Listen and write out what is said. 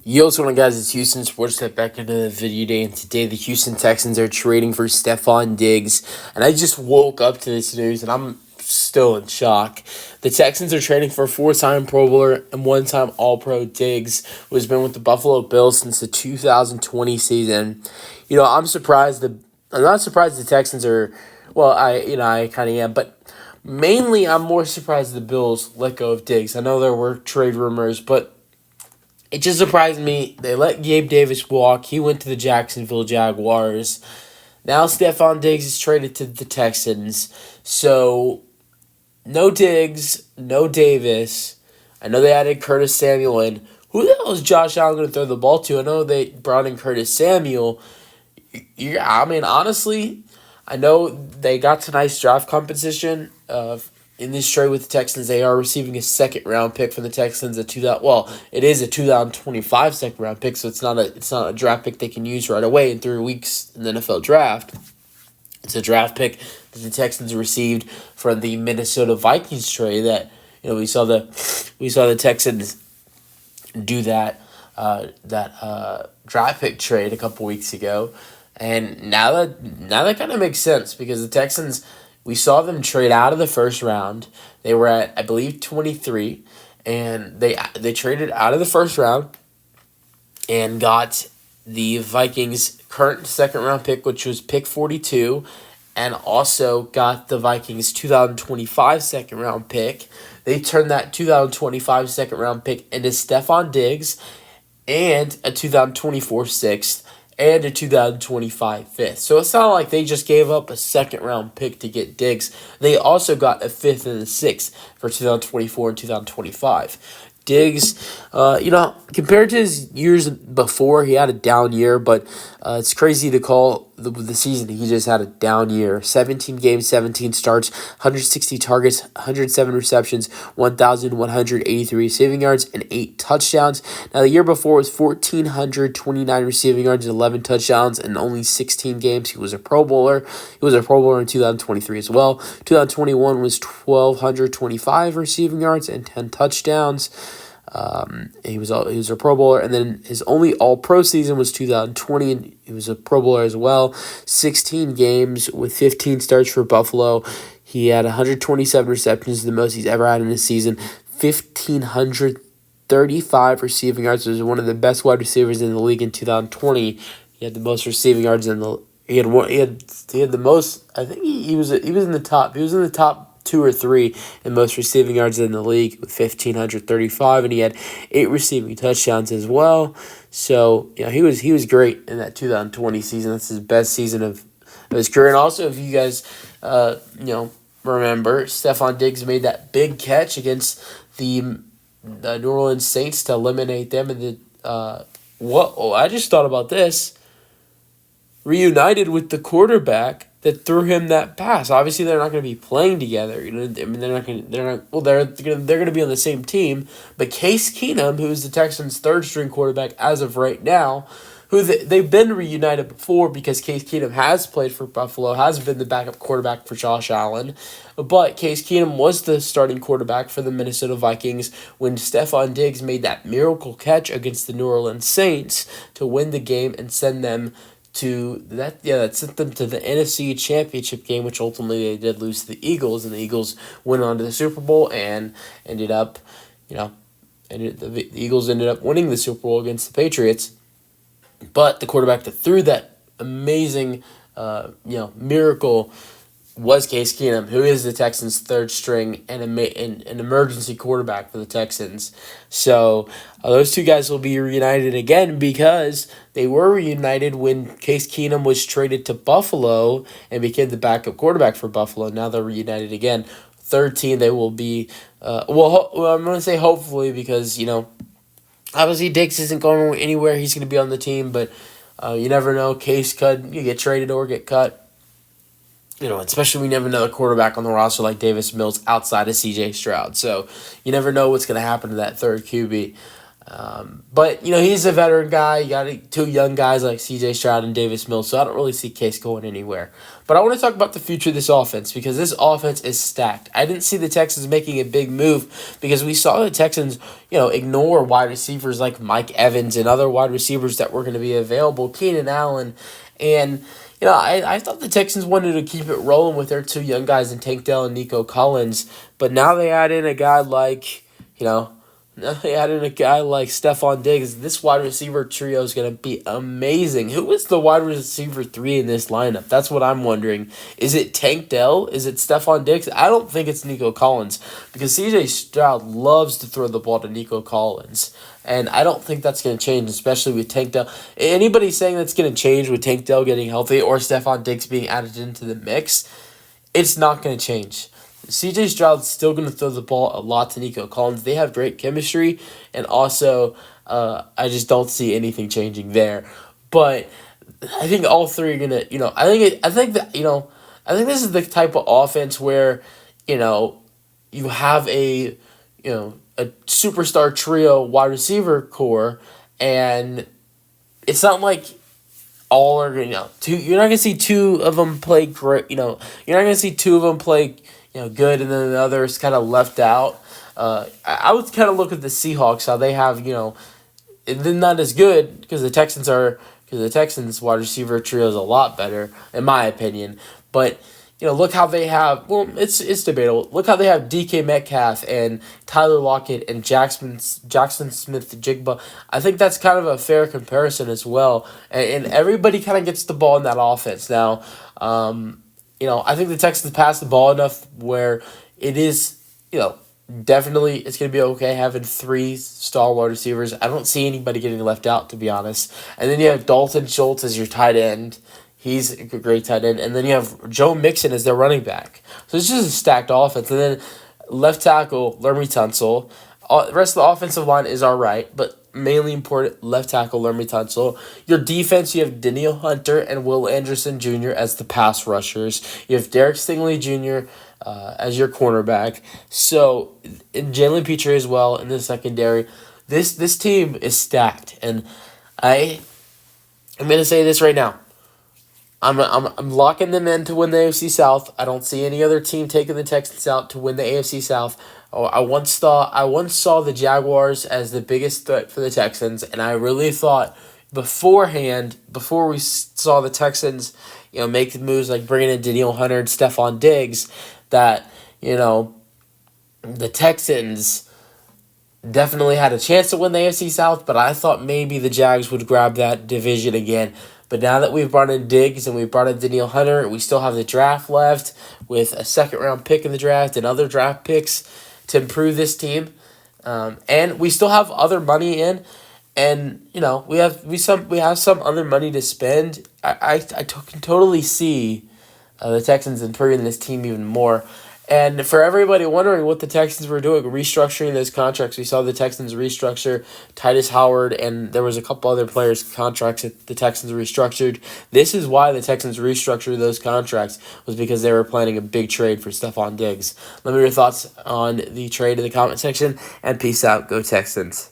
Yo, what's going on, guys? It's Houston Sports Tech back into the video day, and today the Houston Texans are trading for Stefon Diggs. And I just woke up to this news, and I'm still in shock. The Texans are trading for four-time Pro Bowler and one-time All-Pro Diggs, who has been with the Buffalo Bills since the 2020 season. I'm not surprised the Texans are. Well, I kind of am, but mainly I'm more surprised the Bills let go of Diggs. I know there were trade rumors, but it just surprised me. They let Gabe Davis walk. He went to the Jacksonville Jaguars. Now Stefon Diggs is traded to the Texans. So, no Diggs, no Davis. I know they added Curtis Samuel in. Who the hell is Josh Allen going to throw the ball to? I know they brought in Curtis Samuel. Yeah, I mean, honestly, I know they got to nice draft compensation. In this trade with the Texans, they are receiving a second round pick from the Texans. It is a 2025 second round pick, so it's not a draft pick they can use right away in 3 weeks in the NFL draft. It's a draft pick that the Texans received from the Minnesota Vikings trade. That we saw the Texans do that draft pick trade a couple weeks ago, and now that kind of makes sense because the Texans, we saw them trade out of the first round. They were at, I believe, 23, and they traded out of the first round and got the Vikings' current second round pick, which was pick 42, and also got the Vikings' 2025 second round pick. They turned that 2025 second round pick into Stefon Diggs and a 2024 sixth and a 2025 fifth. So it's not like they just gave up a second round pick to get Diggs. They also got a fifth and a sixth for 2024 and 2025. Diggs, compared to his years before, he had a down year, but it's crazy to call the season. He just had a down year. 17 games, 17 starts, 160 targets, 107 receptions, 1,183 receiving yards, and 8 touchdowns. Now, the year before was 1,429 receiving yards and 11 touchdowns in only 16 games. He was a Pro Bowler. He was a Pro Bowler in 2023 as well. 2021 was 1,225 receiving yards and 10 touchdowns. He was a Pro Bowler, and then his only All-Pro season was 2020, and he was a Pro Bowler as well. 16 games with 15 starts for Buffalo. He had 127 receptions, the most he's ever had in a season. 1,535 receiving yards. He was one of the best wide receivers in the league in 2020. He had the most receiving yards in the. He had the most. I think he was in the top. He was in the top 2 or 3 in most receiving yards in the league with 1,535, and he had 8 receiving touchdowns as well. So he was great in that 2020 season. That's his best season of his career. And also, if you guys remember, Stefon Diggs made that big catch against the New Orleans Saints to eliminate them. And I just thought about this. Reunited with the quarterback that threw him that pass. Obviously, they're not going to be playing together. I mean, they're going to be on the same team. But Case Keenum, who is the Texans' third string quarterback as of right now, they've been reunited before because Case Keenum has played for Buffalo, has been the backup quarterback for Josh Allen. But Case Keenum was the starting quarterback for the Minnesota Vikings when Stefon Diggs made that miracle catch against the New Orleans Saints to win the game and send them that sent them to the NFC Championship game, which ultimately they did lose to the Eagles, and the Eagles went on to the Super Bowl and the Eagles ended up winning the Super Bowl against the Patriots. But the quarterback that threw that amazing, miracle was Case Keenum, who is the Texans' third string and an emergency quarterback for the Texans. So those two guys will be reunited again because they were reunited when Case Keenum was traded to Buffalo and became the backup quarterback for Buffalo. Now they're reunited again. Third team, they will be, I'm going to say hopefully because, obviously Diggs isn't going anywhere. He's going to be on the team, but you never know. Case could get traded or get cut. Especially when you have another quarterback on the roster like Davis Mills outside of C.J. Stroud. So you never know what's going to happen to that third QB. But, he's a veteran guy. You got two young guys like C.J. Stroud and Davis Mills, so I don't really see Case going anywhere. But I want to talk about the future of this offense because this offense is stacked. I didn't see the Texans making a big move because we saw the Texans, ignore wide receivers like Mike Evans and other wide receivers that were going to be available, Keenan Allen. And, I thought the Texans wanted to keep it rolling with their two young guys in Tank Dell and Nico Collins. But now they add in a guy like, now they added a guy like Stefon Diggs. This wide receiver trio is going to be amazing. Who is the wide receiver 3 in this lineup? That's what I'm wondering. Is it Tank Dell? Is it Stefon Diggs? I don't think it's Nico Collins because C.J. Stroud loves to throw the ball to Nico Collins. And I don't think that's going to change, especially with Tank Dell. Anybody saying that's going to change with Tank Dell getting healthy or Stefon Diggs being added into the mix, it's not going to change. C.J. Stroud's still going to throw the ball a lot to Nico Collins. They have great chemistry, and also I just don't see anything changing there. But I think all three are going to, I think this is the type of offense where, you have a superstar trio wide receiver core, and it's not like all are two. You're not gonna see two of them play great. You're not gonna see two of them play good, and then the others kind of left out. I would kind of look at the Seahawks, how they have they're not as good because the Texans wide receiver trio is a lot better in my opinion, but. Look how they have. Well, it's debatable. Look how they have DK Metcalf and Tyler Lockett and Jackson Smith-Jigba. I think that's kind of a fair comparison as well. And everybody kind of gets the ball in that offense now. I think the Texans pass the ball enough where it is, definitely it's going to be okay having 3 stalwart receivers. I don't see anybody getting left out, to be honest. And then you have Dalton Schultz as your tight end. He's a great tight end. And then you have Joe Mixon as their running back. So it's just a stacked offense. And then left tackle, Laremy Tunsil. The rest of the offensive line is all right, but mainly important, left tackle, Laremy Tunsil. Your defense, you have Danielle Hunter and Will Anderson Jr. as the pass rushers. You have Derek Stingley Jr. As your cornerback. So, and Jalen Petrie as well in the secondary. This team is stacked. And I'm going to say this right now. I'm locking them in to win the AFC South. I don't see any other team taking the Texans out to win the AFC South. I once saw the Jaguars as the biggest threat for the Texans, and I really thought beforehand, before we saw the Texans, make the moves like bringing in Danielle Hunter and Stefon Diggs, that the Texans definitely had a chance to win the AFC South, but I thought maybe the Jags would grab that division again. But now that we've brought in Diggs and we've brought in Danielle Hunter, we still have the draft left with a second-round pick in the draft and other draft picks to improve this team. And we still have other money in, and we have some other money to spend. I can totally see the Texans improving this team even more. And for everybody wondering what the Texans were doing, restructuring those contracts, we saw the Texans restructure Titus Howard, and there was a couple other players' contracts that the Texans restructured. This is why the Texans restructured those contracts, was because they were planning a big trade for Stefon Diggs. Let me know your thoughts on the trade in the comment section, and peace out. Go Texans.